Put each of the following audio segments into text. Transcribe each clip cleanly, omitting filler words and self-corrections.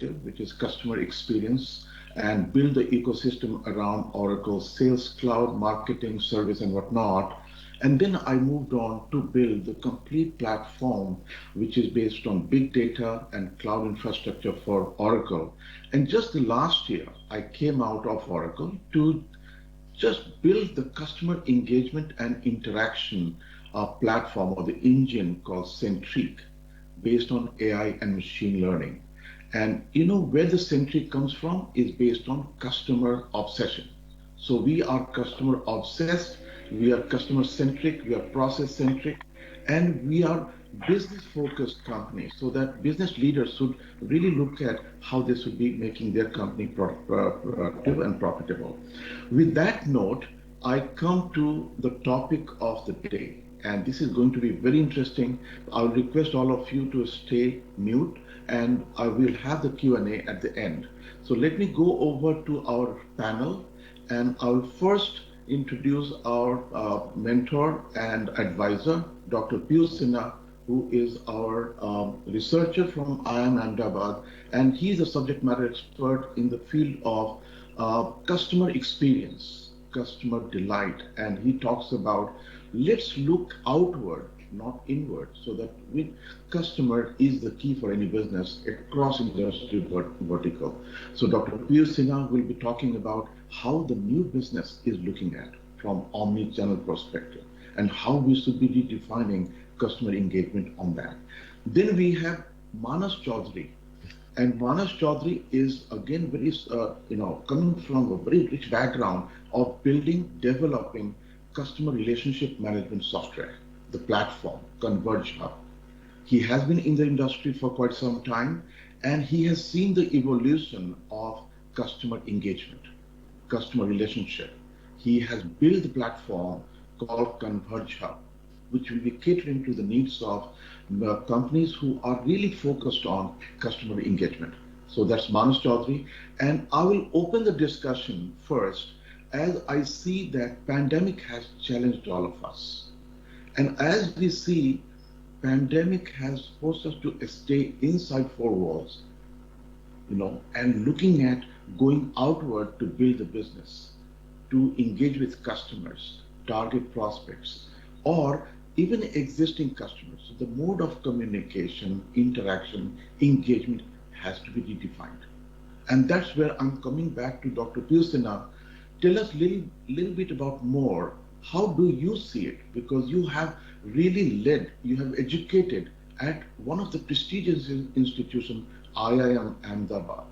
predictive, which is customer experience, and build the ecosystem around Oracle Sales Cloud, marketing, service, and whatnot. And then I moved on to build the complete platform, which is based on big data and cloud infrastructure for Oracle. And just the last year, I came out of Oracle to just build the customer engagement and interaction platform or the engine called Centriqe, based on AI and machine learning. And you know where the Centriqe comes from is based on customer obsession. So we are customer obsessed, we are customer centric, we are process centric, and we are business focused companies, so that business leaders should really look at how they should be making their company productive and profitable. With that note, I come to the topic of the day, and this is going to be very interesting. I'll request all of you to stay mute, and I will have the Q&A at the end. So let me go over to our panel, and I'll first introduce our mentor and advisor, Dr. Piyush Sinha, who is our researcher from IIM Ahmedabad, and he's a subject matter expert in the field of customer experience, customer delight, and he talks about let's look outward, not inward, so that customer is the key for any business across industry vertical. So Dr. Piyush Sinha will be talking about how the new business is looking at from omni-channel perspective and how we should be redefining customer engagement on that. Then we have Manas Chaudhary, and Manas Chaudhary is again very, coming from a very rich background of building, developing customer relationship management software, the platform, ConvergeHub. He has been in the industry for quite some time, and he has seen the evolution of customer engagement, customer relationship. He has built a platform called ConvergeHub, which will be catering to the needs of companies who are really focused on customer engagement. So that's Manas Chaudhary. And I will open the discussion first, as I see that pandemic has challenged all of us. And as we see, pandemic has forced us to stay inside four walls, and looking at going outward to build a business, to engage with customers, target prospects, or even existing customers. So the mode of communication, interaction, engagement has to be redefined. And that's where I'm coming back to Dr. Piyush Sinha. Tell us a little bit about more. How do you see it? Because you have really led, you have educated at one of the prestigious institutions, IIM Ahmedabad,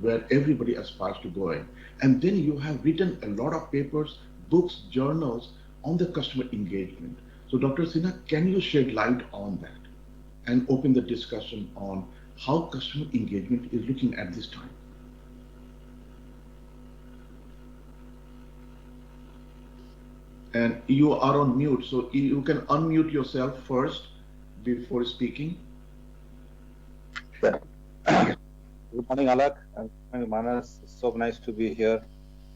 where everybody aspires to go in. And then you have written a lot of papers, books, journals on the customer engagement. So Dr. Sinha, can you shed light on that and open the discussion on how customer engagement is looking at this time? And you are on mute, so you can unmute yourself first before speaking. Good morning, Alak. Good morning, Manas. It's so nice to be here.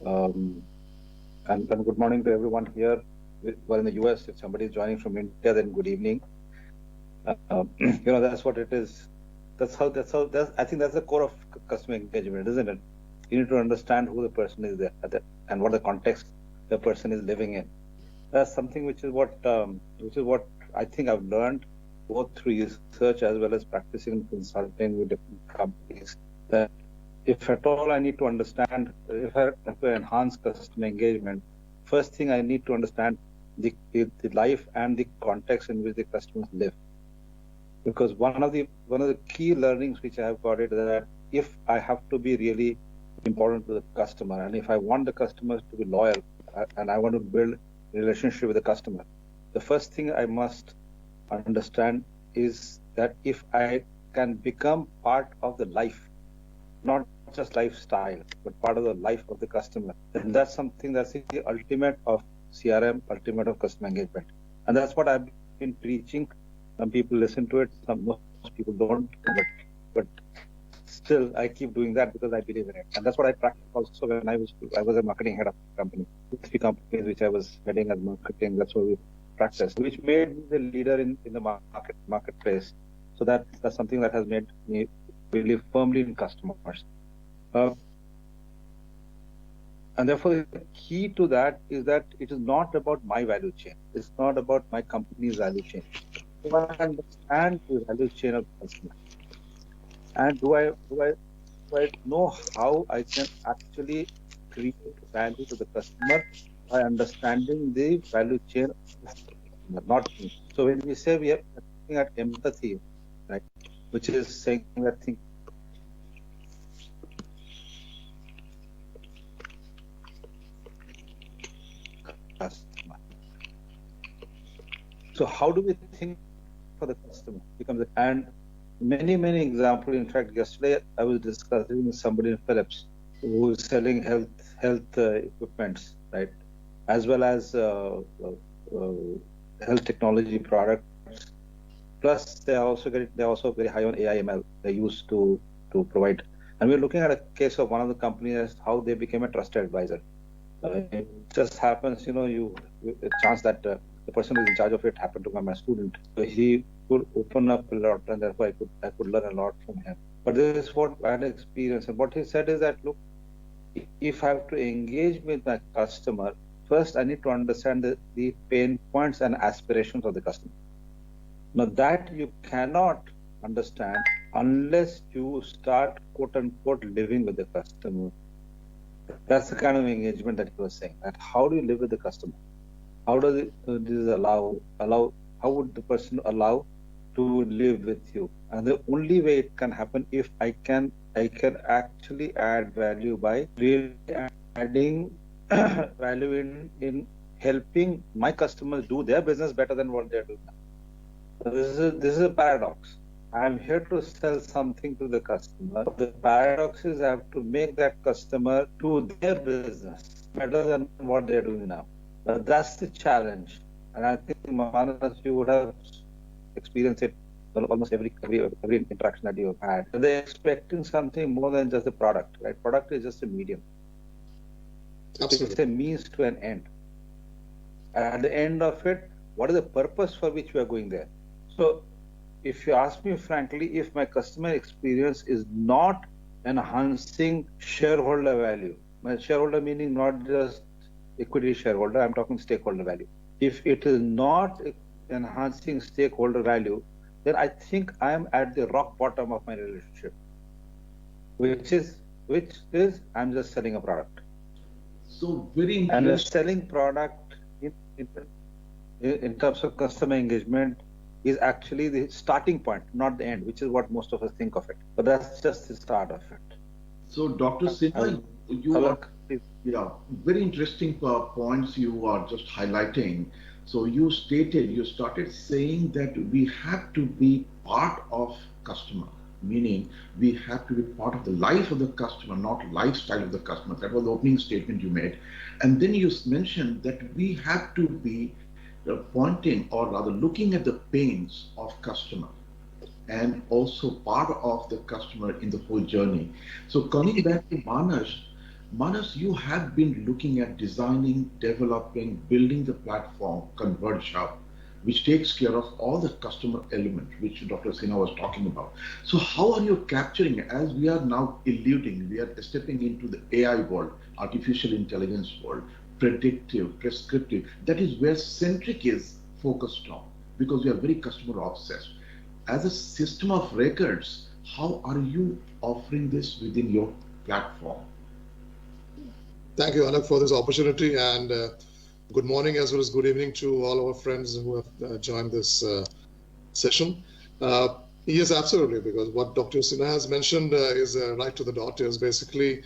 And good morning to everyone here. Well, in the US, if somebody is joining from India, then good evening. That's what it is. I think that's the core of customer engagement, isn't it? You need to understand who the person is there and what the context the person is living in. That's something which is what I think I've learned both through research as well as practicing and consulting with different companies. That if at all I need to understand, if I have to enhance customer engagement, first thing I need to understand the life and the context in which the customers live. Because one of the key learnings which I have got it is that if I have to be really important to the customer, and if I want the customers to be loyal, and I want to build a relationship with the customer, the first thing I must understand is that if I can become part of the life, not just lifestyle, but part of the life of the customer, then that's something that's the ultimate of CRM, ultimate of customer engagement. And that's what I've been preaching. Some people listen to it, most people don't, but still I keep doing that because I believe in it. And that's what I practiced also when I was a marketing head of a company, 3 companies which I was heading as marketing. That's what we practiced, which made me the leader in the marketplace. So that's something that has made me believe firmly in customers. And therefore, the key to that is that it is not about my value chain. It's not about my company's value chain. Do I understand the value chain of the customer? And do I know how I can actually create value to the customer by understanding the value chain of the customer, not me. So when we say we are looking at empathy, right, which is saying that thing. Customer. So how do we think for the customer? And many examples. In fact, yesterday I was discussing with somebody in Philips who is selling health equipments, right, as well as health technology products. Plus, they're also very high on AI ML. They used to provide. And we're looking at a case of one of the companies, how they became a trusted advisor. It just happens, a chance that the person who's in charge of it happened to be my student. So he could open up a lot, and therefore I could learn a lot from him. But this is what I had experienced. And what he said is that, look, if I have to engage with my customer, first I need to understand the pain points and aspirations of the customer. Now that you cannot understand unless you start, quote unquote, living with the customer. That's the kind of engagement that he was saying. That how do you live with the customer? How does this allow? How would the person allow to live with you? And the only way it can happen if I can actually add value by really adding value in helping my customers do their business better than what they're doing now. This is a paradox. I'm here to sell something to the customer. The paradox is I have to make that customer do their business better than what they're doing now. But that's the challenge. And I think, Manas, you would have experienced it almost every interaction that you have had. They're expecting something more than just the product, right? Product is just a medium. Absolutely. It's a means to an end. And at the end of it, what is the purpose for which we are going there? So, if you ask me frankly, if my customer experience is not enhancing shareholder value, my shareholder meaning not just equity shareholder, I'm talking stakeholder value. If it is not enhancing stakeholder value, then I think I am at the rock bottom of my relationship, which is I'm just selling a product. So very interesting. And the selling product in terms of customer engagement is actually the starting point, not the end, which is what most of us think of it. But that's just the start of it. So, Dr. Sinha, very interesting points you are just highlighting. So you started saying that we have to be part of customer, meaning we have to be part of the life of the customer, not lifestyle of the customer. That was the opening statement you made. And then you mentioned that we have to be pointing, or rather looking at the pains of customer and also part of the customer in the whole journey. So coming back to Manas, you have been looking at designing, developing, building the platform ConvergeHub, which takes care of all the customer element, which Dr. Sinha was talking about. So how are you capturing, as we are now we are stepping into the AI world, artificial intelligence world, predictive, prescriptive. That is where Centriqe is focused on, because we are very customer obsessed. As a system of records, how are you offering this within your platform? Thank you, Alok, for this opportunity, and good morning as well as good evening to all our friends who have joined this session. Yes, absolutely, because what Dr. Sinha has mentioned is right to the dot. Is basically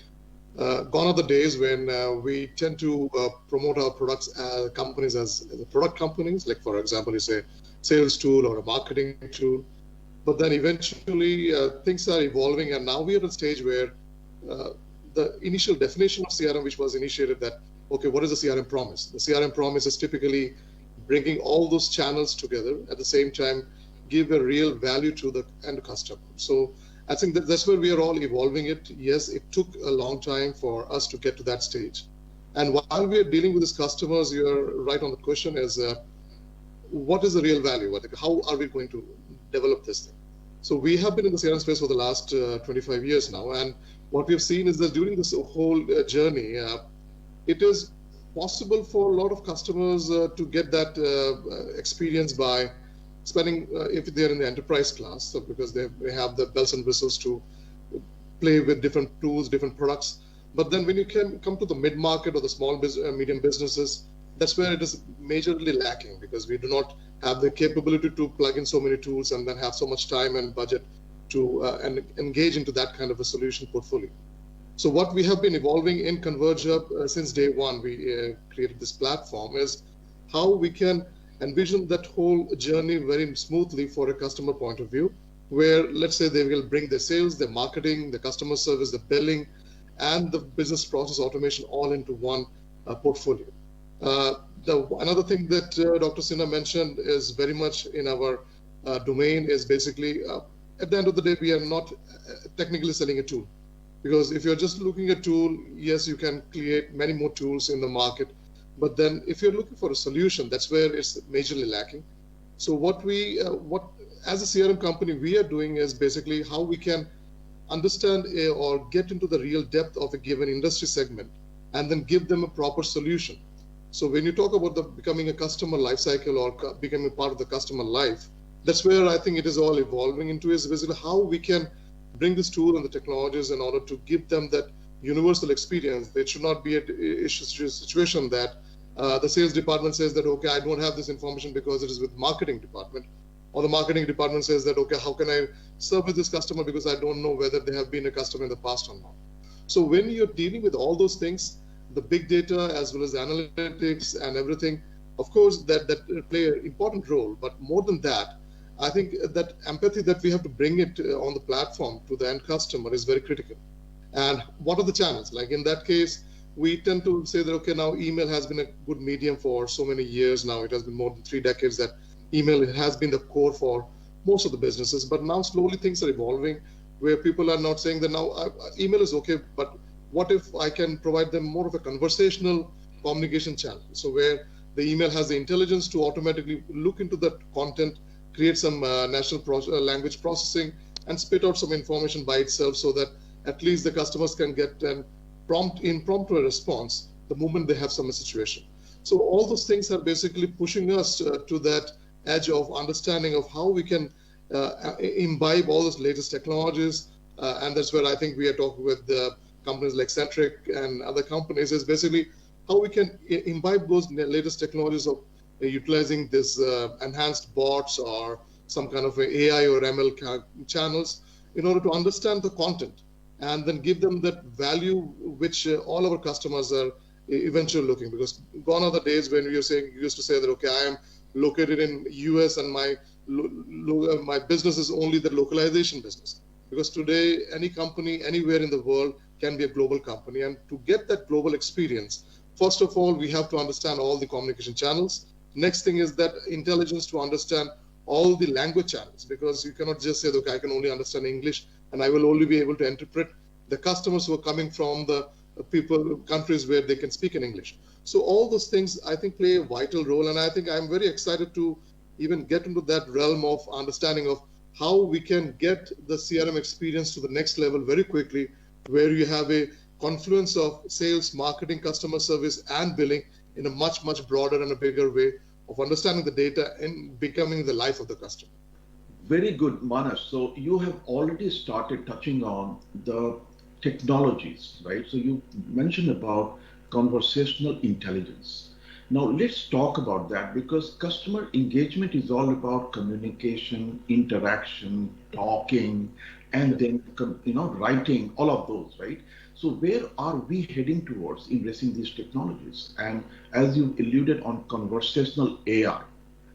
gone are the days when we tend to promote our products companies as product companies, like for example, you say sales tool or a marketing tool. But then eventually things are evolving, and now we are at a stage where the initial definition of CRM, which was initiated, that okay, what is the CRM promise? The CRM promise is typically bringing all those channels together at the same time, give a real value to the end customer. So I think that's where we are all evolving it. Yes, it took a long time for us to get to that stage. And while we are dealing with these customers, you're right on the question is, what is the real value? How are we going to develop this thing? So we have been in the CRM space for the last 25 years now, and what we have seen is that during this whole journey, it is possible for a lot of customers to get that experience by spending, if they're in the enterprise class, so because they have the bells and whistles to play with different tools, different products. But then when you can come to the mid-market or the small medium businesses, that's where it is majorly lacking, because we do not have the capability to plug in so many tools and then have so much time and budget to and engage into that kind of a solution portfolio. So what we have been evolving in ConvergeHub since day one, we created this platform, is how we can envision that whole journey very smoothly for a customer point of view, where let's say they will bring their sales, their marketing, the customer service, the billing, and the business process automation all into one portfolio. Another thing that Dr. Sinha mentioned is very much in our domain is basically, at the end of the day, we are not technically selling a tool. Because if you're just looking at a tool, yes, you can create many more tools in the market. But then if you're looking for a solution, that's where it's majorly lacking. So what as a CRM company, we are doing is basically how we can understand or get into the real depth of a given industry segment and then give them a proper solution. So when you talk about becoming a customer lifecycle or becoming part of the customer life, that's where I think it is all evolving into, is basically how we can bring this tool and the technologies in order to give them that universal experience. It should not be a situation that the sales department says that, okay, I don't have this information because it is with marketing department, or the marketing department says that, okay, how can I service this customer because I don't know whether they have been a customer in the past or not. So when you're dealing with all those things, the big data as well as analytics and everything, of course, that play an important role. But more than that, I think that empathy that we have to bring it on the platform to the end customer is very critical. And what are the channels? Like in that case, we tend to say that, okay, now email has been a good medium for so many years now. It has been more than 3 decades that email has been the core for most of the businesses. But now slowly things are evolving where people are not saying that now email is okay, but what if I can provide them more of a conversational communication channel? So where the email has the intelligence to automatically look into that content, create some natural language processing, and spit out some information by itself so that at least the customers can get an impromptu response the moment they have some situation. So all those things are basically pushing us to that edge of understanding of how we can imbibe all those latest technologies. And that's where I think we are talking with companies like Centriqe and other companies, is basically how we can imbibe those latest technologies of utilizing this enhanced bots or some kind of AI or ML channels in order to understand the content and then give them that value which all our customers are eventually looking. Because gone are the days when you used to say that, okay, I am located in US and my business is only the localization business. Because today, any company anywhere in the world can be a global company. And to get that global experience, first of all, we have to understand all the communication channels. Next thing is that intelligence to understand all the language channels, because you cannot just say, okay, I can only understand English and I will only be able to interpret the customers who are coming from the countries where they can speak in English. So all those things, I think, play a vital role. And I think I'm very excited to even get into that realm of understanding of how we can get the CRM experience to the next level very quickly, where you have a confluence of sales, marketing, customer service, and billing in a much, much broader and a bigger way of understanding the data and becoming the life of the customer. Very good, Manas. So you have already started touching on the technologies, right? So you mentioned about conversational intelligence. Now let's talk about that, because customer engagement is all about communication, interaction, talking, and then writing, all of those, right? So where are we heading towards embracing these technologies? And as you alluded on conversational AI,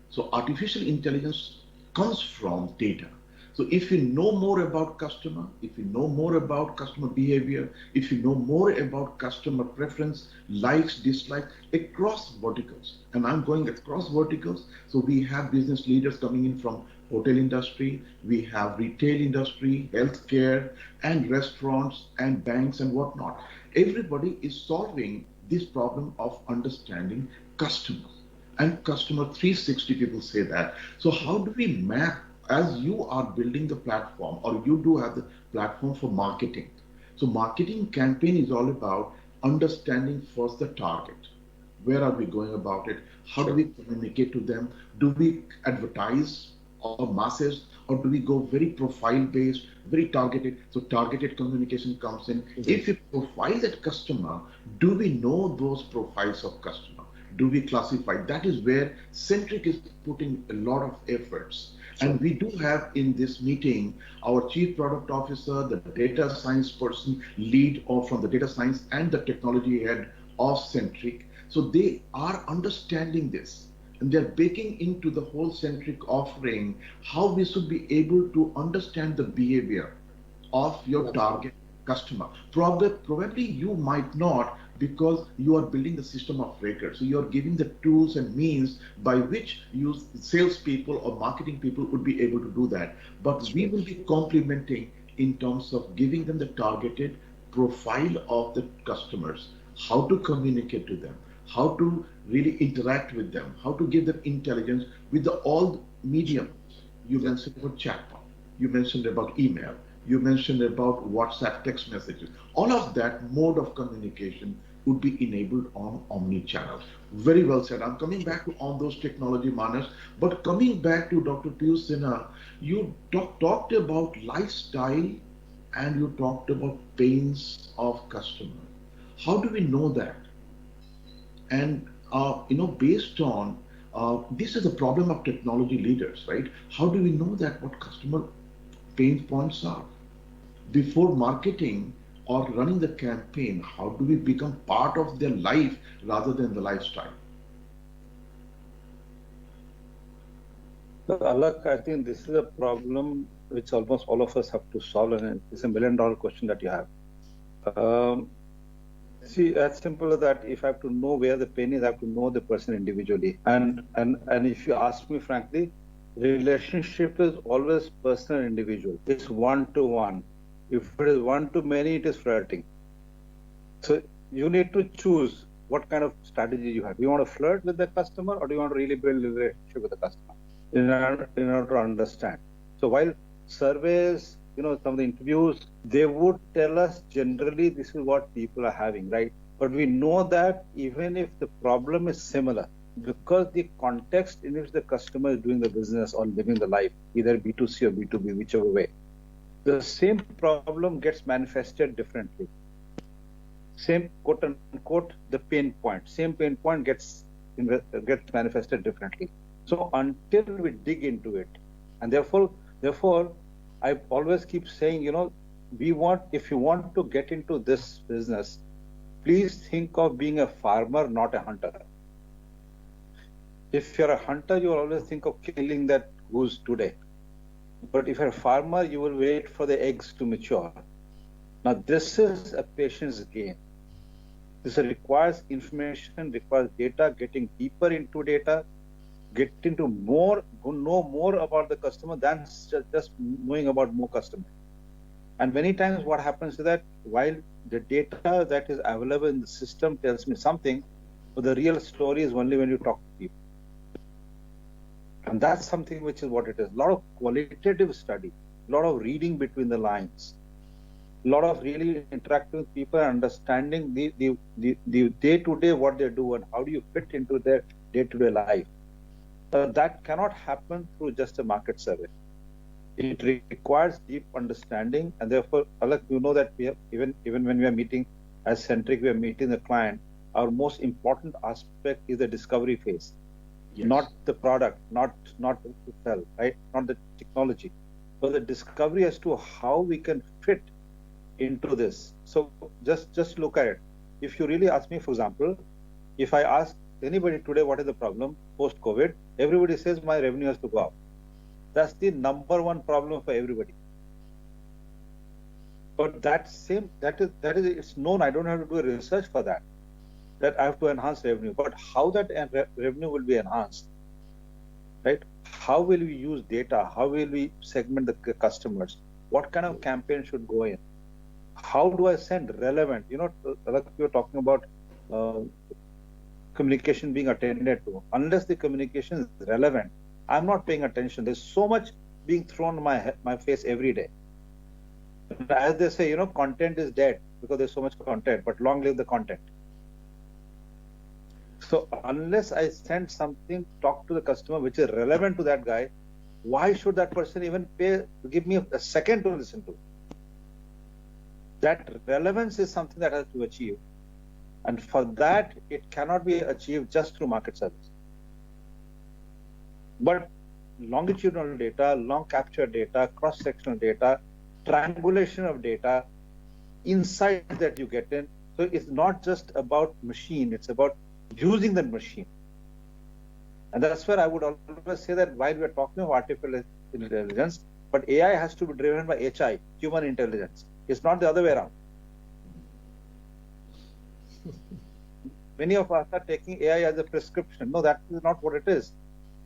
so artificial intelligence comes from data. So if you know more about customer, if you know more about customer behavior, if you know more about customer preference, likes, dislikes, across verticals, and I'm going across verticals, so we have business leaders coming in from hotel industry, we have retail industry, healthcare, and restaurants, and banks, and whatnot. Everybody is solving this problem of understanding customers. And customer 360, people say that. So how do we map as you are building the platform, or you do have the platform for marketing. So marketing campaign is all about understanding first the target. Where are we going about it? How do Sure. we communicate to them? Do we advertise or masses, or do we go very profile based, very targeted? So targeted communication comes in. Indeed. If we profile that customer, do we know those profiles of customer? Do we classify? That is where Centriqe is putting a lot of efforts. Sure. And we do have in this meeting our chief product officer, the data science person, lead or from the data science, and the technology head of Centriqe. So they are understanding this, and they're baking into the whole Centriqe offering how we should be able to understand the behavior of your target customer. Probably you might not, because you are building the system of record. So you are giving the tools and means by which you salespeople or marketing people would be able to do that. But we will be complementing in terms of giving them the targeted profile of the customers, how to communicate to them, how to really interact with them, how to give them intelligence with the all medium. You mentioned about chatbot, you mentioned about email, you mentioned about WhatsApp text messages. All of that mode of communication would be enabled on omni-channel. Very well said. I'm coming back to on those technology manners, but coming back to Dr. Piyush Sinha, you talked about lifestyle and you talked about pains of customer. How do we know that? And based on this is the problem of technology leaders, right? How do we know that what customer pain points are? Before marketing or running the campaign, how do we become part of their life rather than the lifestyle? So, Alak, I think this is a problem which almost all of us have to solve, and it's a $1 million question that you have. See, as simple as that, if I have to know where the pain is, I have to know the person individually. And if you ask me frankly, relationship is always personal, individual. It's one-to-one. If it is one-to-many, it is flirting. So you need to choose what kind of strategy you have. Do you want to flirt with the customer, or do you want to really build a relationship with the customer in order to understand? So while surveys, some of the interviews, they would tell us generally this is what people are having, right? But we know that even if the problem is similar, because the context in which the customer is doing the business or living the life, either B2C or B2B, whichever way, the same problem gets manifested differently. Same quote unquote the pain point, same pain point gets manifested differently. So until we dig into it, and therefore I always keep saying, if you want to get into this business, please think of being a farmer, not a hunter. If you're a hunter, you will always think of killing that goose today. But if you're a farmer, you will wait for the eggs to mature. Now, this is a patience game. This requires information, requires data, getting deeper into data, getting to know more about the customer than just knowing about more customers. And many times what happens is that while the data that is available in the system tells me something, but the real story is only when you talk to people. And that's something which is what it is. A lot of qualitative study, a lot of reading between the lines, a lot of really interacting with people and understanding the day-to-day what they do and how do you fit into their day-to-day life. That cannot happen through just a market survey. It requires deep understanding, and therefore, Alak, you know that we have, even when we are meeting as Centriqe, we are meeting the client. Our most important aspect is the discovery phase, yes. Not the product, not to sell, right? Not the technology, but the discovery as to how we can fit into this. So just look at it. If you really ask me, for example, if I ask anybody today what is the problem post-COVID, everybody says my revenue has to go up. That's the number one problem for everybody. But that is it's known. I don't have to do a research for that. That I have to enhance revenue. But how that revenue will be enhanced, right? How will we use data? How will we segment the customers? What kind of campaign should go in? How do I send relevant? Like you're talking about communication being attended to. Unless the communication is relevant, I'm not paying attention. There's so much being thrown in my face every day. As they say, content is dead because there's so much content, but long live the content. So unless I send something, talk to the customer, which is relevant to that guy, why should that person even give me a second to listen to? That relevance is something that has to achieve. And for that, it cannot be achieved just through market service. But longitudinal data, long capture data, cross-sectional data, triangulation of data, insights that you get in. So it's not just about machine, it's about using that machine. And that's where I would always say that while we're talking of artificial intelligence, but AI has to be driven by HI, human intelligence. It's not the other way around. Many of us are taking AI as a prescription. No, that is not what it is.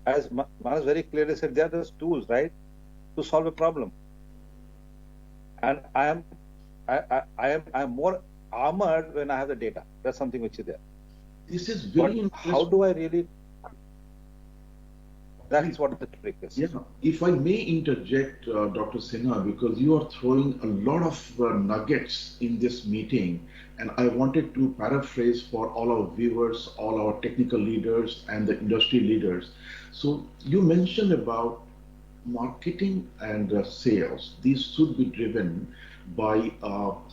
As Manas very clearly said, they are just tools, right, to solve a problem. And I am more armored when I have the data. That's something which is there. This is very interesting. How do I really? That's what the trick is. Yeah. If I may interject, Dr. Sinha, because you are throwing a lot of nuggets in this meeting, and I wanted to paraphrase for all our viewers, all our technical leaders, and the industry leaders. So you mentioned about marketing and sales. These should be driven by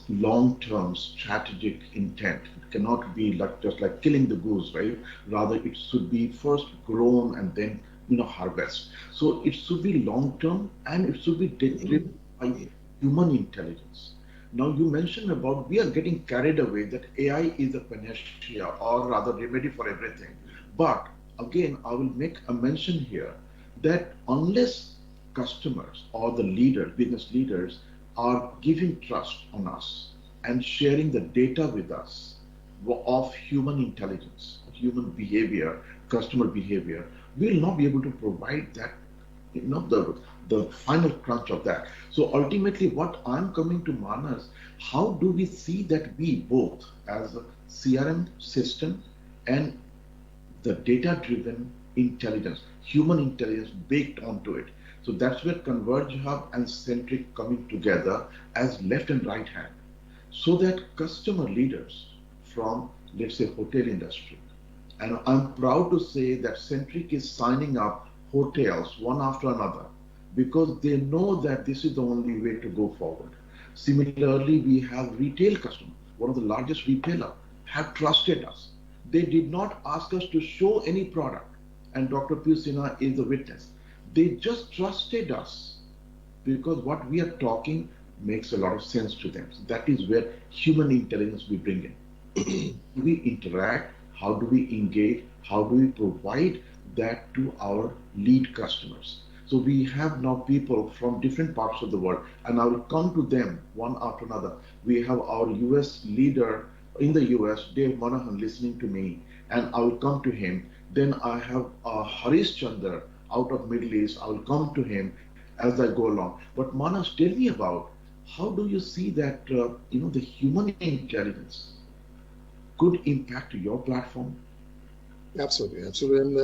long-term strategic intent. It cannot be just like killing the goose, right? Rather, it should be first grown and then harvest. So it should be long-term and it should be driven by human intelligence. Now you mentioned about we are getting carried away that AI is a panacea or rather remedy for everything. But again, I will make a mention here that unless customers or the leaders, business leaders, are giving trust on us and sharing the data with us of human intelligence, human behavior, customer behavior, we will not be able to provide that, the final crunch of that. So ultimately, what I'm coming to Manas, how do we see that we both as a CRM system and the data-driven intelligence, human intelligence baked onto it. So that's where ConvergeHub and Centriqe coming together as left and right hand, so that customer leaders from, let's say, hotel industry, and I'm proud to say that Centriqe is signing up hotels one after another because they know that this is the only way to go forward. Similarly, we have retail customers. One of the largest retailers have trusted us. They did not ask us to show any product, and Dr. Piyush Sinha is the witness. They just trusted us because what we are talking makes a lot of sense to them. So that is where human intelligence we bring in. We interact. How do we engage? How do we provide that to our lead customers? So we have now people from different parts of the world, and I will come to them one after another. We have our US leader in the US, Dave Monahan, listening to me, and I will come to him. Then I have Harish Chandra out of Middle East. I will come to him as I go along. But Manas, tell me about how do you see that the human intelligence could impact your platform? Absolutely. And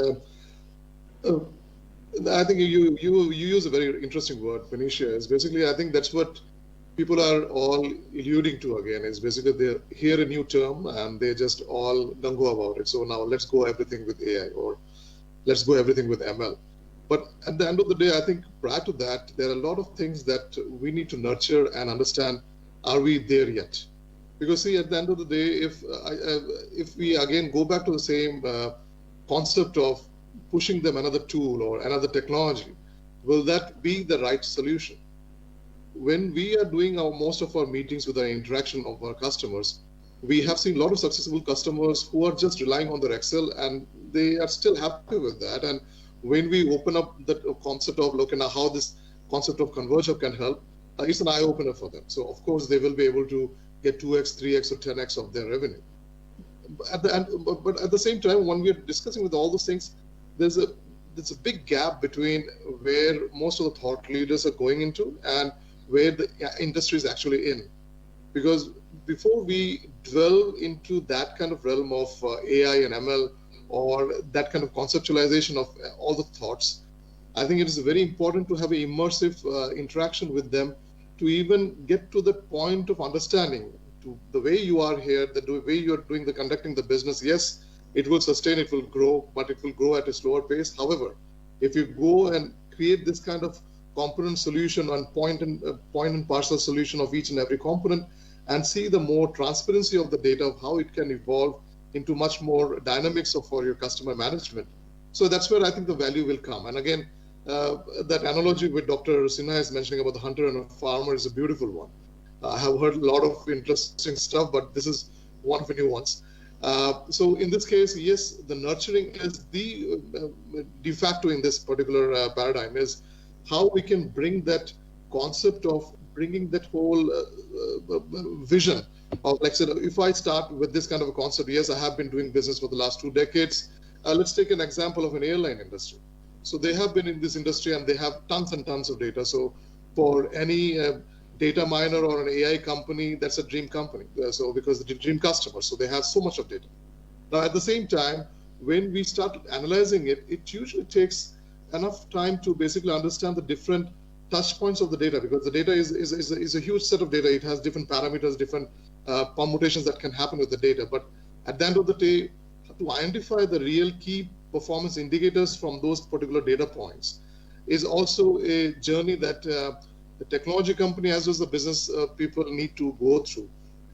I think you use a very interesting word, Phoenicia. Is basically, I think that's what people are all alluding to again. Is basically they hear a new term and they just all gung-ho about it. So now let's go everything with AI or let's go everything with ML. But at the end of the day, I think prior to that, there are a lot of things that we need to nurture and understand. Are we there yet? Because see, at the end of the day, if we again go back to the same concept of pushing them another tool or another technology, will that be the right solution? When we are doing most of our meetings with our interaction of our customers, we have seen a lot of successful customers who are just relying on their Excel and they are still happy with that. And when we open up the concept of looking at how this concept of ConvergeHub can help, it's an eye opener for them. So of course they will be able to get 2x, 3x, or 10x of their revenue. But at the same time, when we are discussing with all those things, there's a big gap between where most of the thought leaders are going into and where the industry is actually in. Because before we dwell into that kind of realm of AI and ML or that kind of conceptualization of all the thoughts, I think it is very important to have an immersive interaction with them to even get to the point of understanding to the way you are here, the way you are conducting the business. Yes, it will sustain, it will grow, but it will grow at a slower pace. However, if you go and create this kind of component solution and point and parcel solution of each and every component, and see the more transparency of the data of how it can evolve into much more dynamics for your customer management. So that's where I think the value will come. And again, that analogy with Dr. Sinha is mentioning about the hunter and a farmer is a beautiful one. I have heard a lot of interesting stuff, but this is one of the new ones. So in this case, yes, the nurturing is the de facto in this particular paradigm, is how we can bring that concept of bringing that whole vision of, like I said, if I start with this kind of a concept, yes, I have been doing business for the last 2 decades. Let's take an example of an airline industry. So they have been in this industry and they have tons and tons of data. So for any data miner or an AI company, that's a dream company. So because the dream customer, so they have so much of data. Now at the same time, when we start analyzing it, it usually takes enough time to basically understand the different touch points of the data, because the data is a huge set of data. It has different parameters, different permutations that can happen with the data. But at the end of the day, to identify the real key performance indicators from those particular data points is also a journey that the technology company as well as the business people need to go through.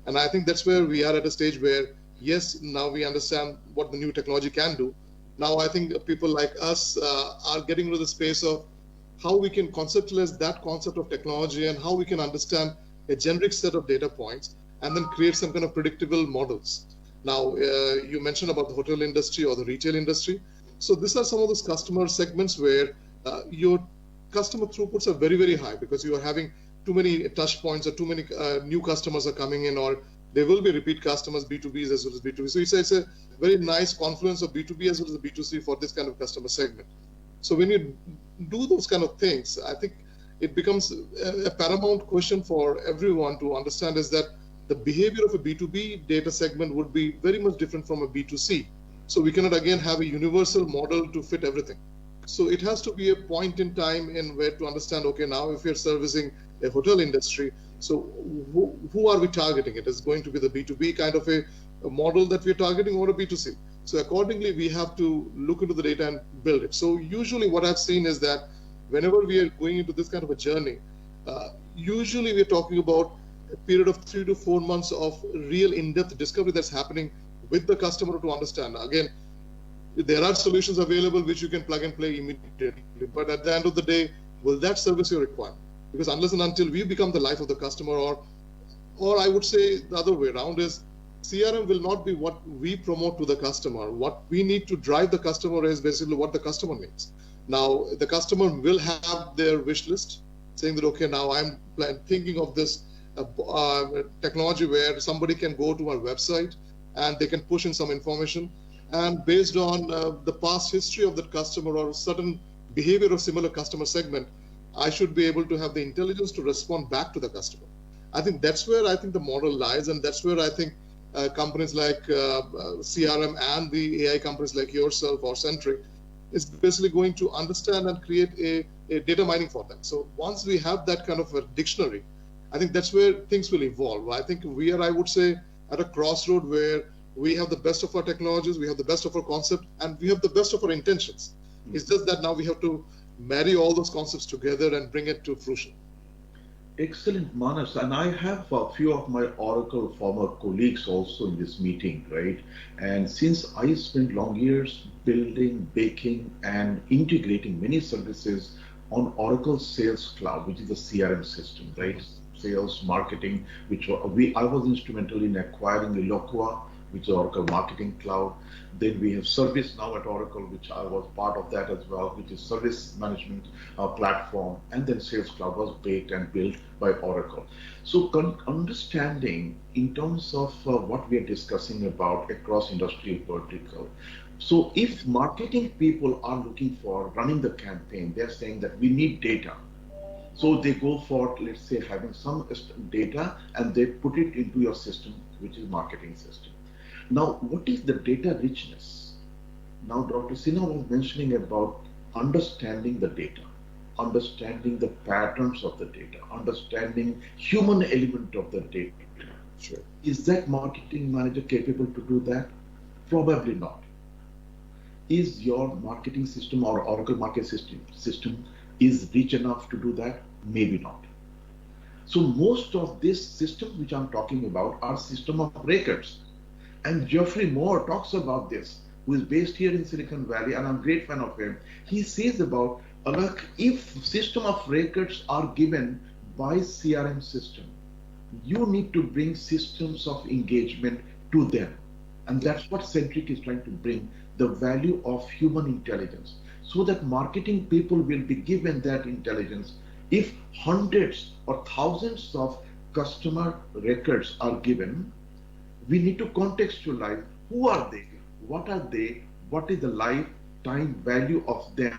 And I think that's where we are at a stage where, yes, now we understand what the new technology can do. Now I think people like us are getting into the space of how we can conceptualize that concept of technology and how we can understand a generic set of data points and then create some kind of predictable models. Now, you mentioned about the hotel industry or the retail industry. So these are some of those customer segments where your customer throughputs are very, very high because you are having too many touch points or too many new customers are coming in, or there will be repeat customers, B2Bs as well as B2B. So it's a very nice confluence of B2B as well as B2C for this kind of customer segment. So when you do those kind of things, I think it becomes a paramount question for everyone to understand is that the behavior of a B2B data segment would be very much different from a B2C. So we cannot again have a universal model to fit everything. So it has to be a point in time in where to understand, okay, now if you're servicing a hotel industry, so who are we targeting? It is going to be the B2B kind of a model that we're targeting or a B2C. So accordingly, we have to look into the data and build it. So usually what I've seen is that whenever we are going into this kind of a journey, usually we're talking about a period of 3 to 4 months of real in-depth discovery that's happening with the customer to understand. Again, there are solutions available which you can plug and play immediately, but at the end of the day, will that service your requirement? Because unless and until we become the life of the customer, or I would say the other way around is, CRM will not be what we promote to the customer. What we need to drive the customer is basically what the customer needs. Now, the customer will have their wish list saying that, okay, now I'm thinking of this technology where somebody can go to our website and they can push in some information. And based on the past history of that customer or certain behavior of similar customer segment, I should be able to have the intelligence to respond back to the customer. I think that's where I think the model lies, and that's where I think companies like CRM and the AI companies like yourself or Centriqe is basically going to understand and create a data mining for them. So once we have that kind of a dictionary, I think that's where things will evolve. I think we are, I would say, at a crossroad where we have the best of our technologies, we have the best of our concept, and we have the best of our intentions. Mm-hmm. It's just that now we have to marry all those concepts together and bring it to fruition. Excellent, Manas. And I have a few of my Oracle former colleagues also in this meeting, right? And since I spent long years building, baking, and integrating many services on Oracle Sales Cloud, which is the CRM system, right? Sales, marketing, which I was instrumental in acquiring Eloqua, which is Oracle Marketing Cloud. Then we have ServiceNow at Oracle, which I was part of that as well, which is service management platform. And then Sales Cloud was baked and built by Oracle. So understanding in terms of what we are discussing about across industry vertical. So if marketing people are looking for running the campaign, they're saying that we need data. So they go for, let's say, having some data and they put it into your system, which is marketing system. Now, what is the data richness? Now, Dr. Sinha was mentioning about understanding the data, understanding the patterns of the data, understanding human element of the data. Sure. Is that marketing manager capable to do that? Probably not. Is your marketing system or Oracle market system is rich enough to do that? Maybe not. So most of these systems which I'm talking about are system of records. And Geoffrey Moore talks about this, who is based here in Silicon Valley, and I'm a great fan of him. He says about, if system of records are given by CRM system, you need to bring systems of engagement to them. And that's what Centriqe is trying to bring, the value of human intelligence, so that marketing people will be given that intelligence. If hundreds or thousands of customer records are given, we need to contextualize who are they, what is the lifetime value of them,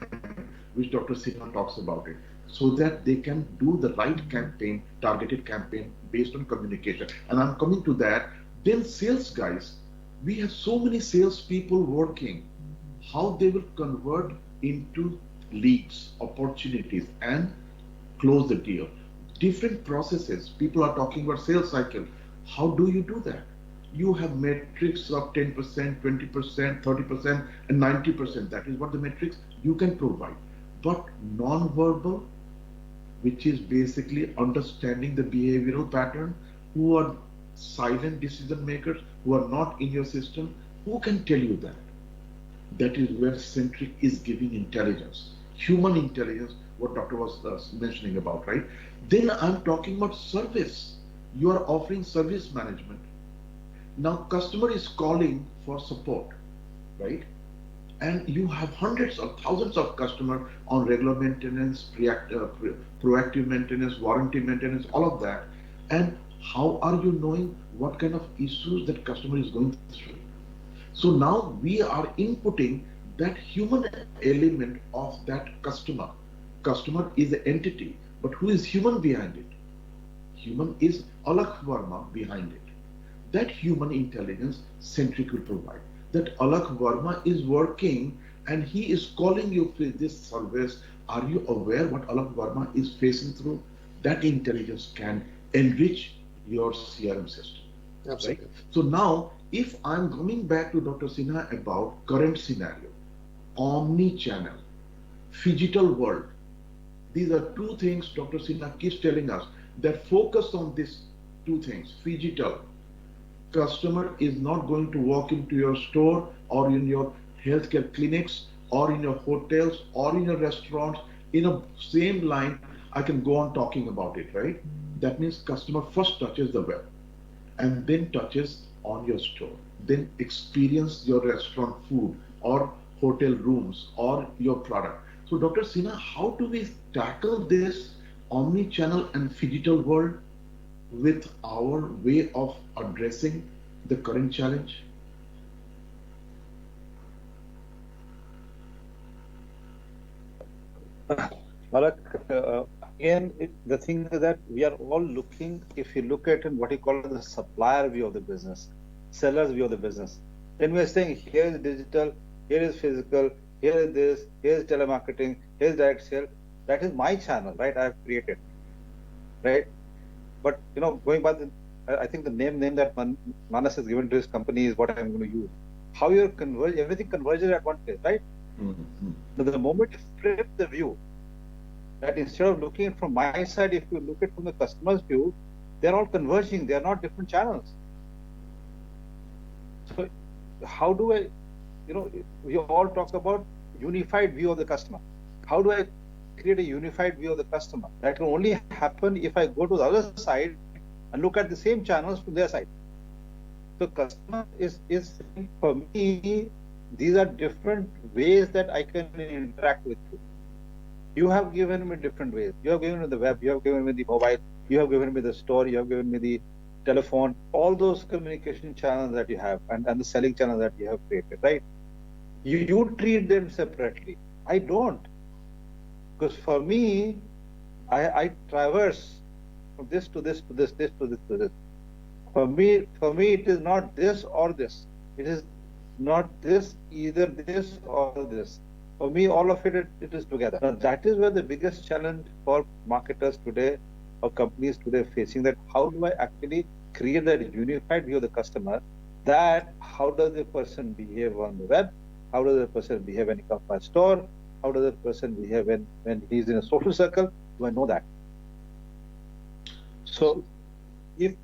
which Dr. Sinha talks about it, so that they can do the right campaign, targeted campaign based on communication. And I'm coming to that. Then sales guys, we have so many sales people working, how they will convert into leads, opportunities, and close the deal. Different processes. People are talking about sales cycle. How do you do that? You have metrics of 10%, 20%, 30%, and 90%. That is what the metrics you can provide. But non-verbal, which is basically understanding the behavioral pattern, who are silent decision makers, who are not in your system, who can tell you that? That is where Centriqe is giving intelligence, human intelligence, what Doctor was mentioning about, right? Then I'm talking about service. You are offering service management. Now customer is calling for support, right? And you have hundreds of thousands of customers on regular maintenance, proactive maintenance, warranty maintenance, all of that. And how are you knowing what kind of issues that customer is going through? So now we are inputting that human element of that customer. Customer is the entity, but who is human behind it? Human is Alakh Verma behind it. That human intelligence Centriqe will provide. That Alakh Verma is working and he is calling you for this service. Are you aware what Alakh Verma is facing through? That intelligence can enrich your CRM system. Absolutely. Right? So now, if I'm coming back to Dr. Sinha about current scenario, omni-channel, phygital world, these are two things Dr. Sinha keeps telling us, that focus on these two things. Phygital, customer is not going to walk into your store or in your healthcare clinics or in your hotels or in your restaurants in a same line. I can go on talking about it, right? That means customer first touches the web and then touches on your store, then experience your restaurant food or hotel rooms or your product. So Dr. Sinha, how do we tackle this omni-channel and phygital world with our way of addressing the current challenge? Alakh, again, the thing is that we are all looking, if you look at it, what you call the supplier view of the business, seller's view of the business. Then we are saying, here is digital, here is physical, here is this, here is telemarketing, here is direct sale. That is my channel, right? I have created, right? But, going by I think the name that Manas has given to his company is what I'm going to use. How you're everything converges at one place, right? Mm-hmm. So the moment you flip the view, that instead of looking at from my side, if you look at from the customer's view, they're all converging. They're not different channels. So how do I, we all talk about unified view of the customer. How do I create a unified view of the customer? That will only happen if I go to the other side and look at the same channels from their side. So customer is for me, these are different ways that I can interact with you. You have given me different ways. You have given me the web, you have given me the mobile, you have given me the store, you have given me the telephone, all those communication channels that you have and the selling channels that you have created, right? You treat them separately. I don't. Because for me, I traverse from this to this to this, this to this to this. For me, it is not this or this. It is not this, either this or this. For me, all of it is together. Now, that is where the biggest challenge for marketers today or companies today facing, that how do I actually create that unified view of the customer, that how does the person behave on the web, how does the person behave when he comes to my store, how does the person behave when he's in a social circle, do I know that? So if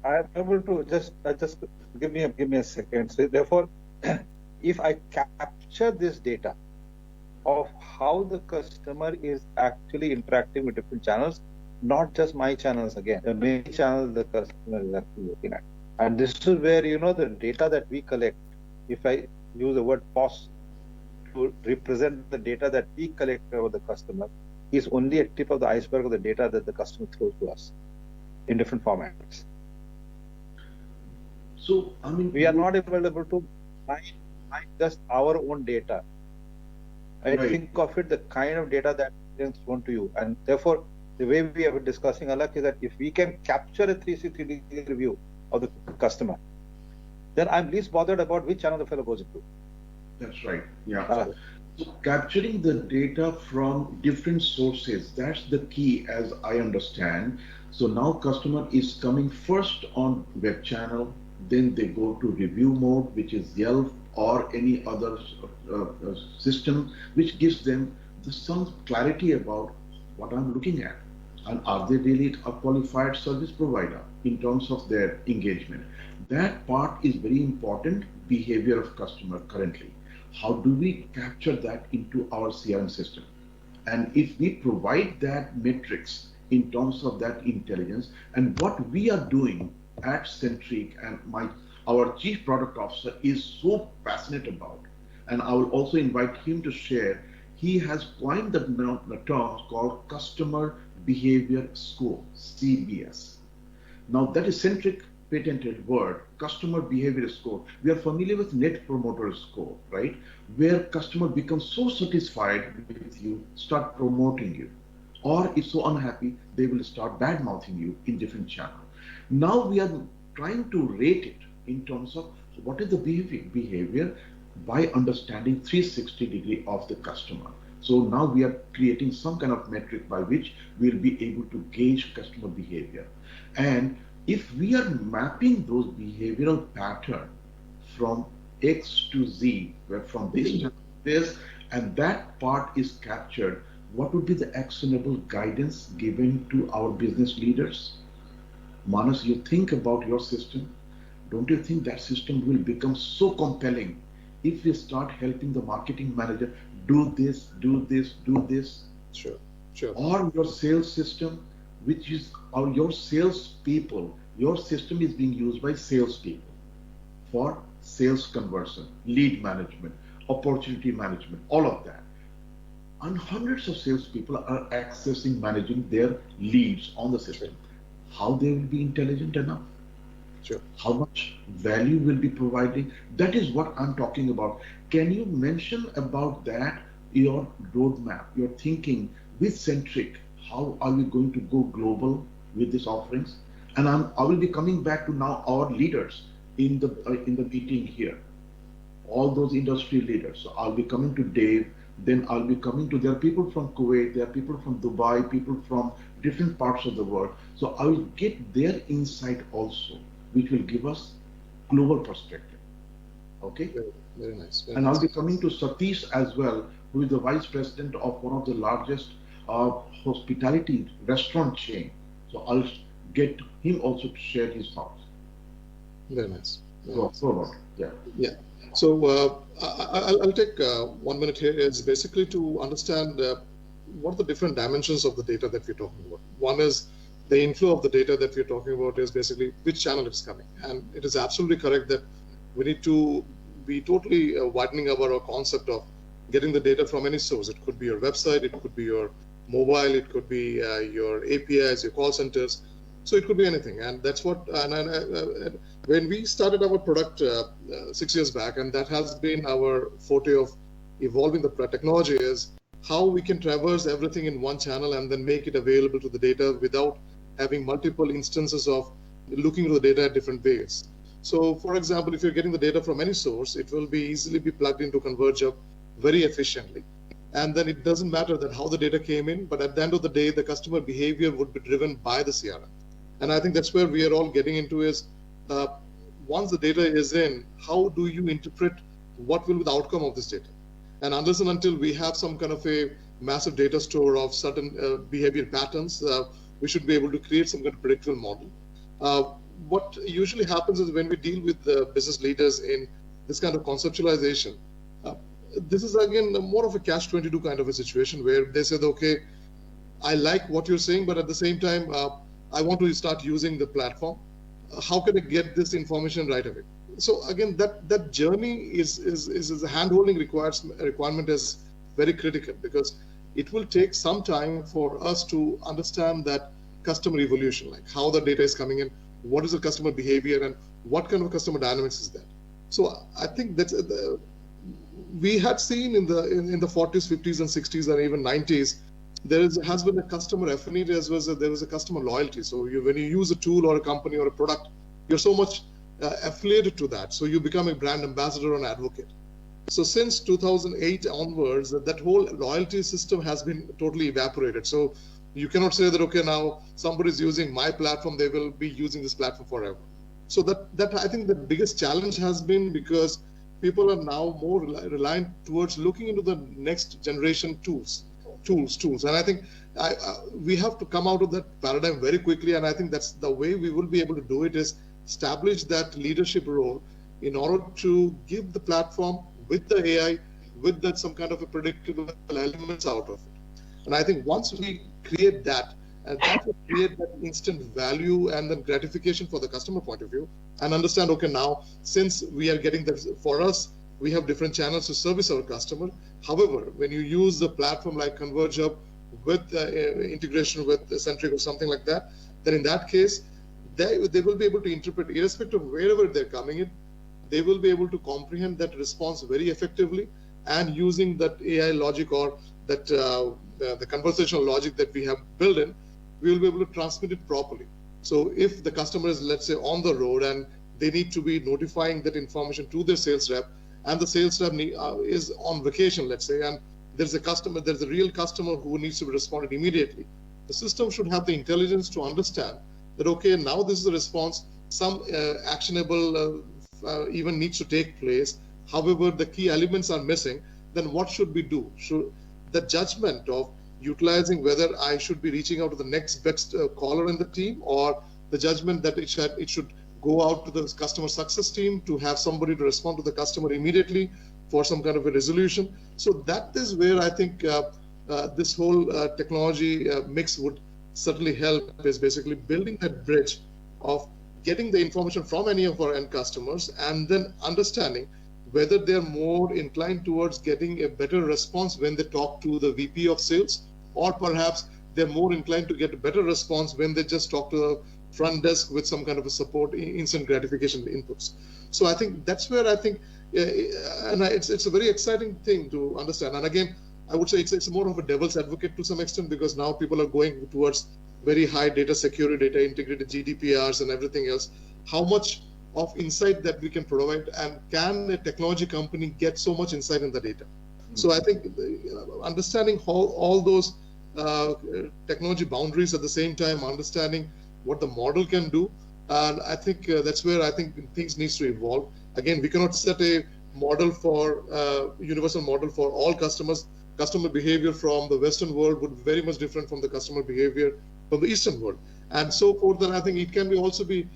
I am able to just give me a second. So therefore, if I capture this data of how the customer is actually interacting with different channels, not just my channels again, the many channels the customer is actually looking at. And this is where, the data that we collect, if I use the word POS to represent the data that we collect about the customer, is only a tip of the iceberg of the data that the customer throws to us in different formats. So, I mean, we are not able to find just our own data. I right. think of it the kind of data that is thrown to you, and therefore the way we have been discussing, Alak, is that if we can capture a 360-degree view of the customer, then I'm least bothered about which channel the fellow goes into. That's right. Yeah. So capturing the data from different sources, that's the key as I understand. So now customer is coming first on web channel, then they go to review mode, which is Yelp or any other system, which gives them some clarity about what I'm looking at. And are they really a qualified service provider in terms of their engagement? That part is very important, behavior of customer currently. How do we capture that into our CRM system? And if we provide that metrics in terms of that intelligence, and what we are doing at Centriqe, and our Chief Product Officer is so passionate about, and I will also invite him to share, he has coined the term called Customer Behavior Score, CBS. Now that is Centriqe patented word, customer behavior score. We are familiar with net promoter score, right? Where customer becomes so satisfied with you, start promoting you. Or if so unhappy, they will start bad mouthing you in different channels. Now we are trying to rate it in terms of what is the behavior by understanding 360-degree of the customer. So now we are creating some kind of metric by which we'll be able to gauge customer behavior. And if we are mapping those behavioral patterns from X to Z, where from this to this, and that part is captured, what would be the actionable guidance given to our business leaders? Manas, you think about your system. Don't you think that system will become so compelling if we start helping the marketing manager do this, do this, do this? Sure. Or your sales system, which is your sales people, your system is being used by sales people for sales conversion, lead management, opportunity management, all of that. And hundreds of sales people are accessing, managing their leads on the system. How they will be intelligent enough? Sure. How much value will be providing? That is what I'm talking about. Can you mention about that, your roadmap, your thinking with Centriqe? How are we going to go global with these offerings? And I will be coming back to now our leaders in the meeting here, all those industry leaders. So I'll be coming to Dave, then I'll be coming to, there are people from Kuwait, there are people from Dubai, people from different parts of the world. So I will get their insight also, which will give us global perspective. Okay? Very nice. And I'll be coming to Satish as well, who is the vice president of one of the largest hospitality restaurant chain. So I'll get him also to share his thoughts. Very nice. Yeah. So I'll take 1 minute here. It's basically to understand what are the different dimensions of the data that we're talking about. One is the inflow of the data that we're talking about is basically which channel it's coming. And it is absolutely correct that we need to be totally widening our concept of getting the data from any source. It could be your website, it could be your mobile, it could be your APIs, your call centers. So it could be anything. And that's what, when we started our product 6 years back, and that has been our forte of evolving the technology, is how we can traverse everything in one channel and then make it available to the data without having multiple instances of looking at the data at different ways. So for example, if you're getting the data from any source, it will be easily be plugged into ConvergeHub very efficiently. and then it doesn't matter that how the data came in, but at the end of the day, the customer behavior would be driven by the CRM. And I think that's where we are all getting into is, once the data is in, how do you interpret what will be the outcome of this data? And unless and until we have some kind of a massive data store of certain behavior patterns, we should be able to create some kind of predictive model. What usually happens is when we deal with the business leaders in this kind of conceptualization, this is again more of a catch-22 kind of a situation where they said, okay, I like what you're saying, but at the same time, I want to start using the platform. How can I get this information right away? So again, that journey is a hand-holding requirement is very critical, because it will take some time for us to understand that customer evolution, like how the data is coming in, what is the customer behavior, and what kind of customer dynamics is that. So I think that's we had seen in the 40s, 50s, and 60s, and even 90s, has been a customer affinity as well as there is a customer loyalty. So when you use a tool or a company or a product, you're so much affiliated to that. So you become a brand ambassador or an advocate. So since 2008 onwards, that whole loyalty system has been totally evaporated. So you cannot say that, okay, now somebody's using my platform, they will be using this platform forever. So that I think the biggest challenge has been, because people are now more reliant towards looking into the next generation tools. And I think we have to come out of that paradigm very quickly. And I think that's the way we will be able to do it, is establish that leadership role in order to give the platform with the AI, with that some kind of a predictable elements out of it. And I think once we create that, and that will create that instant value and then gratification for the customer point of view, and understand, okay, now since we are getting this, for us, we have different channels to service our customer. However, when you use the platform like ConvergeHub with integration with Centriqe or something like that, then in that case, they will be able to interpret, irrespective of wherever they're coming in, they will be able to comprehend that response very effectively, and using that AI logic or that the conversational logic that we have built in, we will be able to transmit it properly. So if the customer is, let's say, on the road and they need to be notifying that information to their sales rep, and the sales rep is on vacation, let's say, and there's a real customer who needs to be responded immediately, the system should have the intelligence to understand that, okay, now this is a response, some actionable even needs to take place. However, the key elements are missing. Then what should we do? The judgment of utilizing whether I should be reaching out to the next best caller in the team, or the judgment that it should go out to the customer success team to have somebody to respond to the customer immediately for some kind of a resolution. So that is where I think this whole technology mix would certainly help, is basically building that bridge of getting the information from any of our end customers, and then understanding whether they're more inclined towards getting a better response when they talk to the VP of sales, or perhaps they're more inclined to get a better response when they just talk to the front desk with some kind of a support, instant gratification inputs. So I think that's where I think, and it's a very exciting thing to understand. And again, I would say it's more of a devil's advocate to some extent, because now people are going towards very high data security, data integrated GDPRs and everything else. How much of insight that we can provide, and can a technology company get so much insight in the data? So I think understanding how all those technology boundaries at the same time, understanding what the model can do, and I think that's where I think things needs to evolve. Again, we cannot set a model for universal model for all customers. Customer behavior from the Western world would be very much different from the customer behavior from the Eastern world, and so forth. And I think it can also be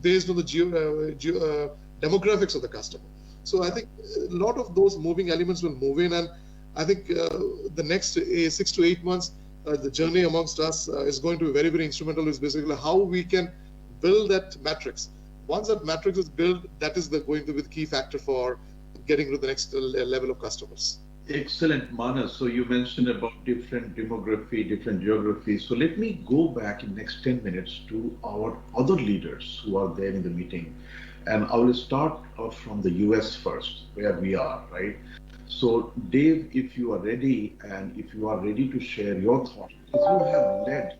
based on the demographics of the customer. So I think a lot of those moving elements will move in, and I think the next 6 to 8 months, the journey amongst us is going to be very, very instrumental. Is basically how we can build that matrix. Once that matrix is built, that is going to be the key factor for getting to the next level of customers. Excellent, Manas. So you mentioned about different demography, different geographies. So let me go back in next 10 minutes to our other leaders who are there in the meeting. And I will start off from the US first, where we are, right? So Dave, if you are ready, and if you are ready to share your thoughts, because you have led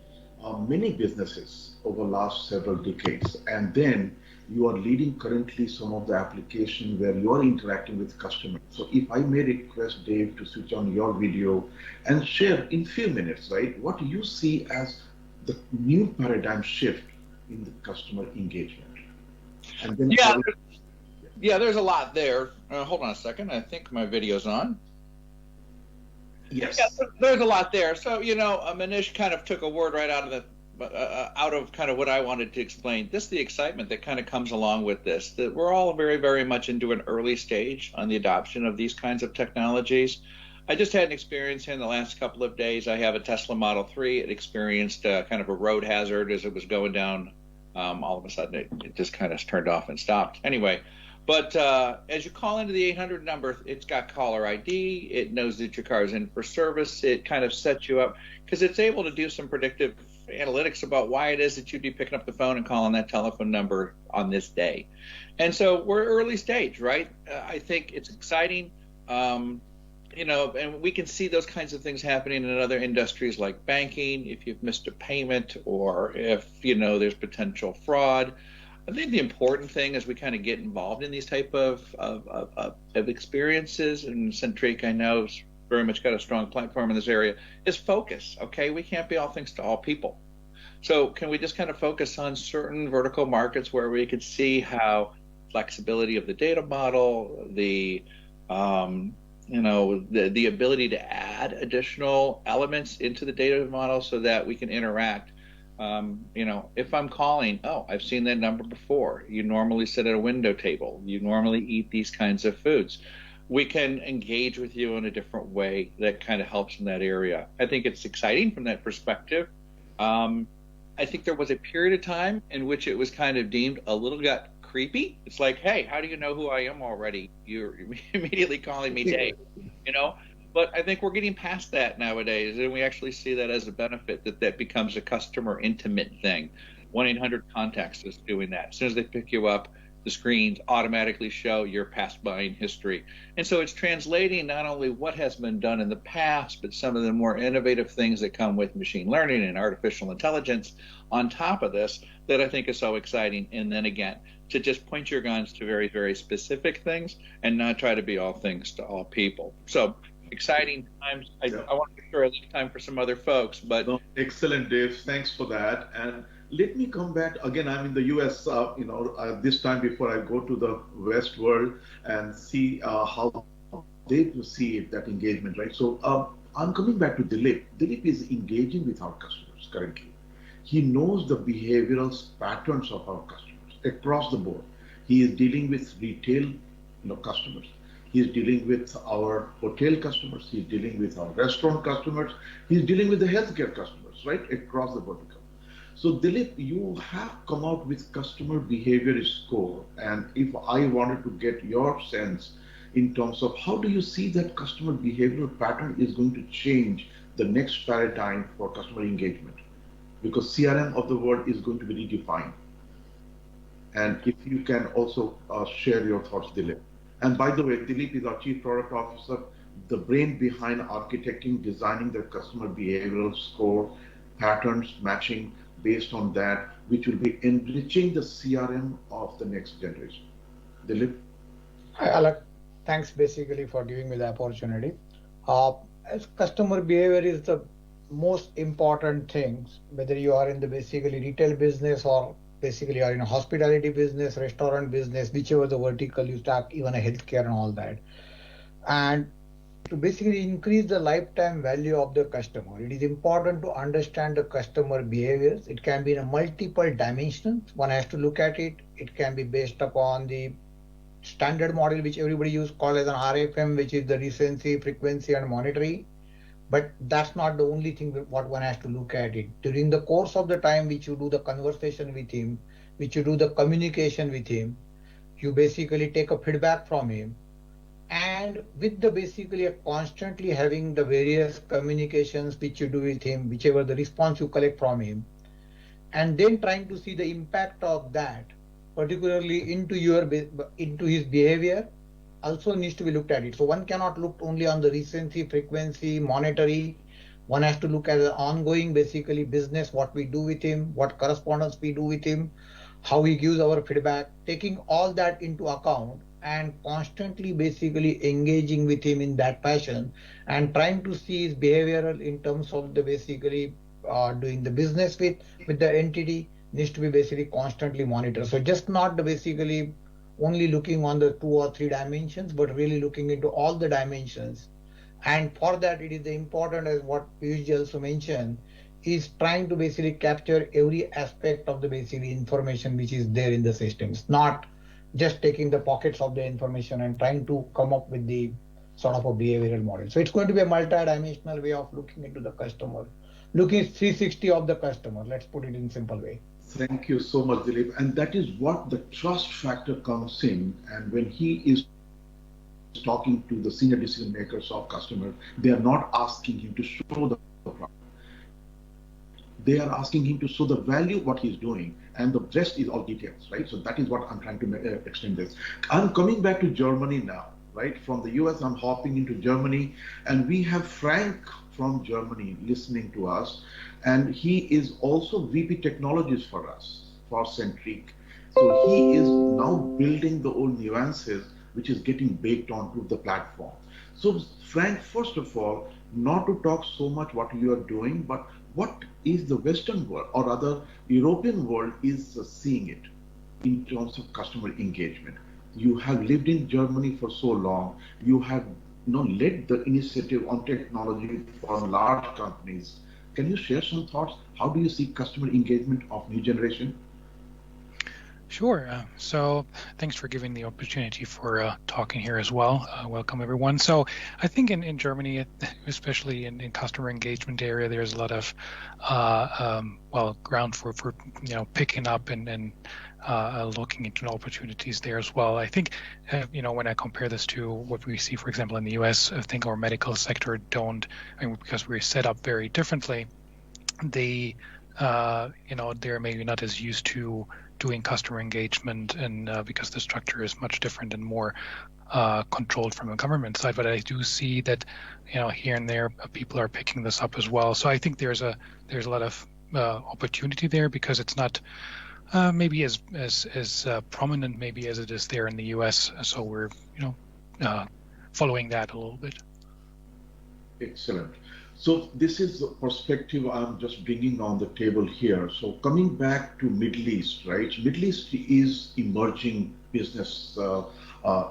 many businesses over the last several decades, and then You are leading currently some of the application where you are interacting with customers. So if I may request Dave to switch on your video and share in few minutes, right, what you see as the new paradigm shift in the customer engagement. And then there's a lot there. Hold on a second. I think my video's on. Yes. Yeah, there's a lot there. So, Manish kind of took a word right out of kind of what I wanted to explain. This is the excitement that kind of comes along with this, that we're all very, very much into an early stage on the adoption of these kinds of technologies. I just had an experience in the last couple of days. I have a Tesla Model 3. It experienced kind of a road hazard as it was going down. All of a sudden, it just kind of turned off and stopped. Anyway, but as you call into the 800 number, it's got caller ID. It knows that your car is in for service. It kind of sets you up because it's able to do some predictive analytics about why it is that you'd be picking up the phone and calling that telephone number on this day. And so we're early stage, right? I think it's exciting. And we can see those kinds of things happening in other industries like banking, if you've missed a payment or if, there's potential fraud. I think the important thing as we kind of get involved in these type of experiences, and Centriqe, I know, has very much got a strong platform in this area, is focus, okay? We can't be all things to all people. So can we just kind of focus on certain vertical markets where we could see how flexibility of the data model, the ability to add additional elements into the data model so that we can interact. If I'm calling, I've seen that number before. You normally sit at a window table. You normally eat these kinds of foods. We can engage with you in a different way that kind of helps in that area. I think it's exciting from that perspective. I think there was a period of time in which it was kind of deemed a little bit creepy. It's like, hey, how do you know who I am already? You're immediately calling me Dave, But I think we're getting past that nowadays, and we actually see that as a benefit, that becomes a customer intimate thing. 1-800-CONTACTS is doing that. As soon as they pick you up, the screens automatically show your past buying history. And so it's translating not only what has been done in the past, but some of the more innovative things that come with machine learning and artificial intelligence on top of this that I think is so exciting. And then again, to just point your guns to very, very specific things and not try to be all things to all people. So exciting times. I want to make sure I leave time for some other folks. But excellent, Dave. Thanks for that. And let me come back again. I'm in the U.S. This time before I go to the West world and see how they perceive that engagement, right? So I'm coming back to Dilip. Dilip is engaging with our customers currently. He knows the behavioral patterns of our customers across the board. He is dealing with retail, customers. He's dealing with our hotel customers. He's dealing with our restaurant customers. He's dealing with the healthcare customers, right, across the vertical. So Dilip, you have come out with customer behavior score. And if I wanted to get your sense in terms of how do you see that customer behavioral pattern is going to change the next paradigm for customer engagement? Because CRM of the world is going to be redefined. And if you can also share your thoughts, Dilip. And by the way, Dilip is our Chief Product Officer, the brain behind architecting, designing the customer behavioral score, patterns, matching based on that, which will be enriching the CRM of the next generation. Dilip? Hi, Alak. Thanks basically for giving me the opportunity. As customer behavior is the most important things, whether you are in the basically retail business or basically are in a hospitality business, restaurant business, whichever the vertical you start, even a healthcare and all that. And to basically increase the lifetime value of the customer, it is important to understand the customer behaviors. It can be in a multiple dimensions. One has to look at it. It can be based upon the standard model, which everybody use called as an RFM, which is the recency, frequency, and monitoring. But that's not the only thing what one has to look at it. During the course of the time which you do the conversation with him, which you do the communication with him, you basically take a feedback from him. And with the basically constantly having the various communications which you do with him, whichever the response you collect from him, and then trying to see the impact of that, particularly into his behavior, also needs to be looked at it. So one cannot look only on the recency, frequency, monetary. One has to look at the ongoing basically business, what we do with him, what correspondence we do with him, how he gives our feedback, taking all that into account and constantly basically engaging with him in that fashion and trying to see his behavioral in terms of the basically doing the business with the entity needs to be basically constantly monitored. So just not the basically only looking on the 2 or 3 dimensions, but really looking into all the dimensions. And for that, it is important as what Piyush also mentioned, is trying to basically capture every aspect of the basically information which is there in the systems, not just taking the pockets of the information and trying to come up with the sort of a behavioral model. So it's going to be a multi-dimensional way of looking into the customer, looking 360 of the customer. Let's put it in simple way. Thank you so much, Dilip. And that is what the trust factor comes in. And when he is talking to the senior decision makers of customer, they are not asking him to show the product. They are asking him to show the value what he's doing, and the rest is all details, right? So that is what I'm trying to extend this. I'm coming back to Germany now, right? From the US, I'm hopping into Germany, and we have Frank from Germany listening to us, and he is also VP Technologies for us, for Centriqe. So he is now building the old nuances, which is getting baked onto the platform. So Frank, first of all, not to talk so much what you are doing, but what is the Western world or other European world is seeing it in terms of customer engagement. You have lived in Germany for so long. You have led the initiative on technology for large companies. Can you share some thoughts? How do you see customer engagement of new generation? Sure. So thanks for giving the opportunity for talking here as well. Welcome, everyone. So I think in Germany, especially in customer engagement area, there's a lot of ground for picking up and looking into opportunities there as well. I think when I compare this to what we see, for example, in the US, I think our medical sector because we're set up very differently. They're maybe not as used to doing customer engagement, and because the structure is much different and more controlled from a government side. But I do see that here and there people are picking this up as well. So I think there's a lot of opportunity there, because it's not maybe as prominent maybe as it is there in the US. So we're following that a little bit. Excellent. So this is the perspective I'm just bringing on the table here. So coming back to Middle East, right? Middle East is emerging business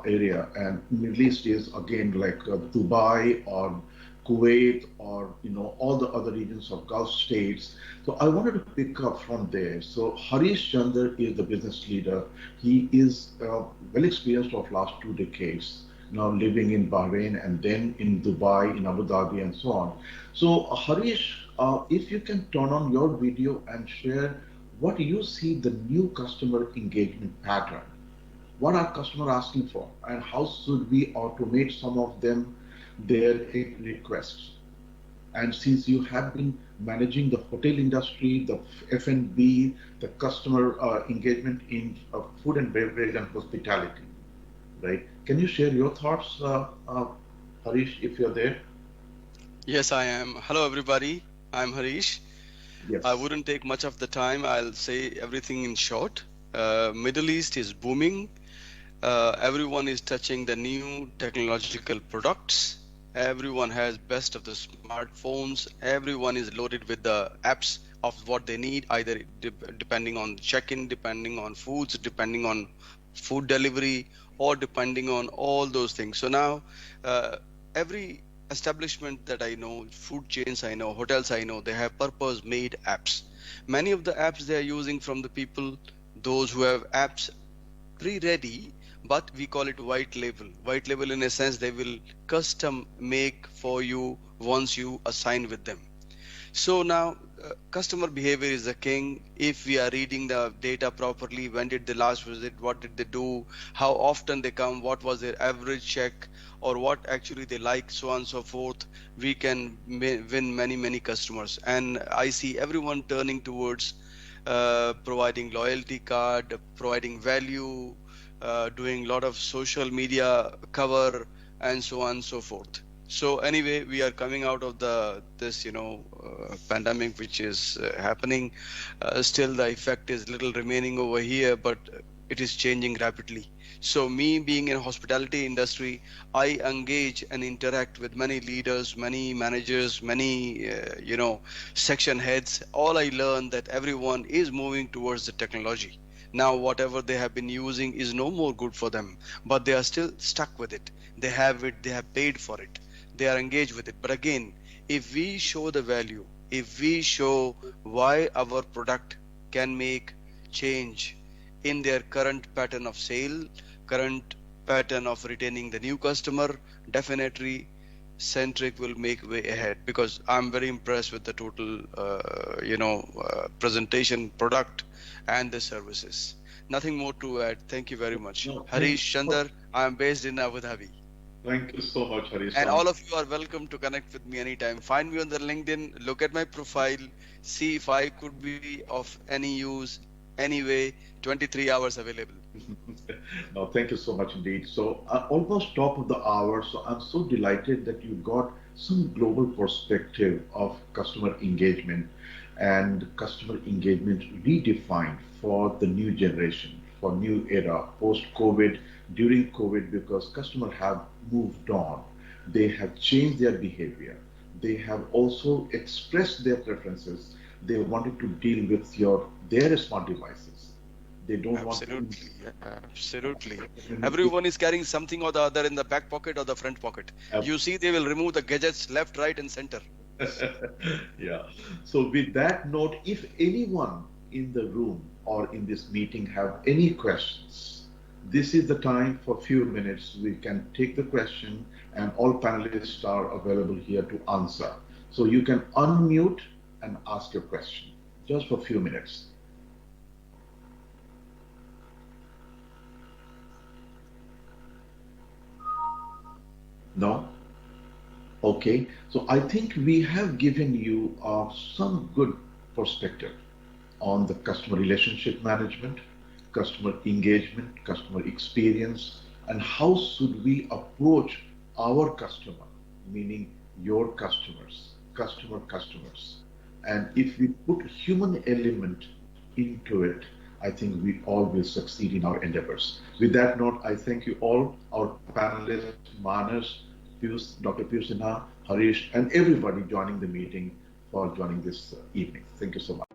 area, and Middle East is again like Dubai or Kuwait or all the other regions of Gulf states. So I wanted to pick up from there. So Harish Chandra is the business leader. He is well experienced of last 2 decades. Now living in Bahrain and then in Dubai, in Abu Dhabi, and so on. So Harish, if you can turn on your video and share what you see the new customer engagement pattern. What are customers asking for, and how should we automate some of their requests? And since you have been managing the hotel industry, the F&B, the customer engagement in food and beverage and hospitality, right? Can you share your thoughts, Harish, if you're there? Yes, I am. Hello, everybody. I'm Harish. Yes. I wouldn't take much of the time. I'll say everything in short. Middle East is booming. Everyone is touching the new technological products. Everyone has best of the smartphones. Everyone is loaded with the apps of what they need, either depending on check-in, depending on foods, depending on food delivery, or depending on all those things. So now every establishment that I know, food chains I know, hotels I know, they have purpose-made apps. Many of the apps they are using from the people, those who have apps pre-ready, but we call it white label. White label in a sense, they will custom make for you once you assign with them. So now customer behavior is the king. If we are reading the data properly, when did they last visit, what did they do, how often they come, what was their average check, or what actually they like, so on and so forth, we can win many customers. And I see everyone turning towards providing loyalty card, providing value, doing a lot of social media cover, and so on and so forth. So anyway, we are coming out of this pandemic which is happening. Still the effect is little remaining over here, but it is changing rapidly. So me being in hospitality industry, I engage and interact with many leaders, many managers, many section heads. All I learned that everyone is moving towards the technology. Now whatever they have been using is no more good for them, but they are still stuck with it. They have it, they have paid for it, they are engaged with it. But again, if we show the value, if we show why our product can make change in their current pattern of sale, current pattern of retaining the new customer, definitely Centriqe will make way ahead, because I'm very impressed with the total presentation, product and the services. Nothing more to add. Thank you very much. No, Harish Chandar, I am based in Abu Dhabi. thank you so much, Harish. And all of you are welcome to connect with me anytime. Find me on the LinkedIn, look at my profile, see if I could be of any use, anyway, 23 hours available. No, thank you so much indeed. So almost top of the hour. So I'm so delighted that you got some global perspective of customer engagement and customer engagement redefined for the new generation, for new era, post-COVID, during COVID, because customers have moved on. They have changed their behavior. They have also expressed their preferences. They wanted to deal with their smart devices. They don't Absolutely. Everyone is carrying something or the other in the back pocket or the front pocket. You see, they will remove the gadgets left, right, and center. Yeah. So with that note, if anyone in the room or in this meeting have any questions, this is the time for a few minutes. We can take the question, and all panelists are available here to answer. So you can unmute and ask your question just for a few minutes. No? Okay, so I think we have given you some good perspective on the customer relationship management, customer engagement, customer experience, and how should we approach our customer, meaning your customers. And if we put human element into it, I think we all will succeed in our endeavors. With that note, I thank you all, our panelists, Manas, Dr. Piyush Sinha, Harish, and everybody joining the meeting for joining this evening. Thank you so much.